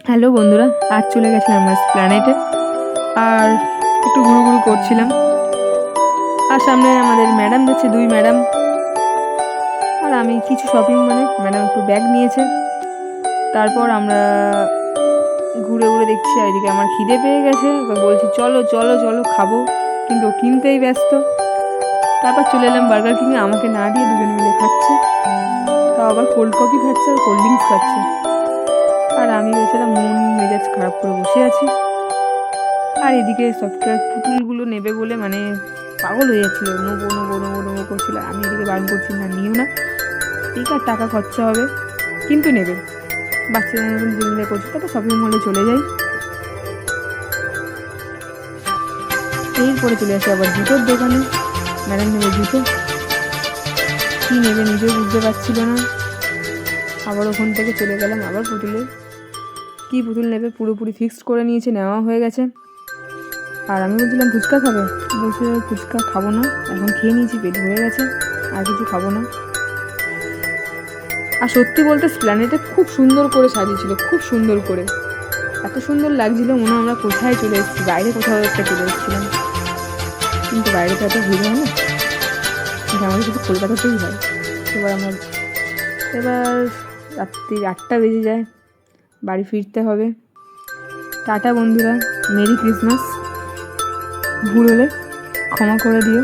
Hello বন্ধুরা, আজ চলে গেছিলাম আমরা প্ল্যানেটে। আর একটু ঘুরু করছিলাম। আর সামনে আমাদের ম্যাডাম যাচ্ছে, 2 ম্যাডাম। আর আমি কিছু শপিং, মানে ম্যাডাম একটু ব্যাগ নিয়েছে। তারপর আমরা ঘুরে দেখছি, আর এদিকে আমার খিদে পেয়ে গেছে। বলছি চলো চলো চলো খাবো, কিন্তু ও কিনতেই ব্যস্ত। তারপর চলে এলাম বার্গার কিংয়ে, আমাকে না দিয়ে দুজন মিলে খাচ্ছে। তাও আবার কোল্ড কফি খাচ্ছে আর কোল্ড ড্রিঙ্কস খাচ্ছে। আর আমি বেচারা মন মেজাজ খারাপ করে বসে আছি। আর এদিকে সফটওয়্যার পুতুলগুলো নেবে বলে মানে পাগল হয়ে যাচ্ছিলো, নেবো নেবো নেবো নেবো করছিল। আমি এদিকে বারণ করছি, না নিও না, বেকার টাকা খরচা হবে, কিন্তু নেবে। বাচ্চাদের মতন দিনলে করছি। তারপর শপিং মলে চলে যাই। এরপরে চলে আসি আবার জুতোর দোকানে। ম্যাডাম নেবে জুতো, কী নেবে নিজেও বুঝতে পারছিল না। আবার ওখান থেকে চলে গেলাম আবার পুতুলের, কী পুতুল নেবে পুরোপুরি ফিক্সড করে নিয়েছে, নেওয়া হয়ে গেছে। আর আমি বলছিলাম ফুচকা খাবে, বলছে ফুচকা খাবো না, এখন খেয়ে নিয়েছি, পেট ভরে গেছে, আর কিছু খাবো না। আর সত্যি বলতে প্ল্যানেটে খুব সুন্দর করে সাজিয়েছিল, খুব সুন্দর করে, এত সুন্দর লাগছিল মনে হয় আমরা কোথায় চলে এসেছি, বাইরে কোথাও একটা চলে এসেছিলাম। কিন্তু বাইরে তো এত ভিড় হয় না, কিন্তু আমাদের শুধু কলকাতাতেই হয়। এবার রাত্রি 8টা বেজে যায়, বাড়ি ফিরতে হবে। টাটা বন্ধুরা, মেরি ক্রিসমাস। ভুল হলে ক্ষমা করে দিও।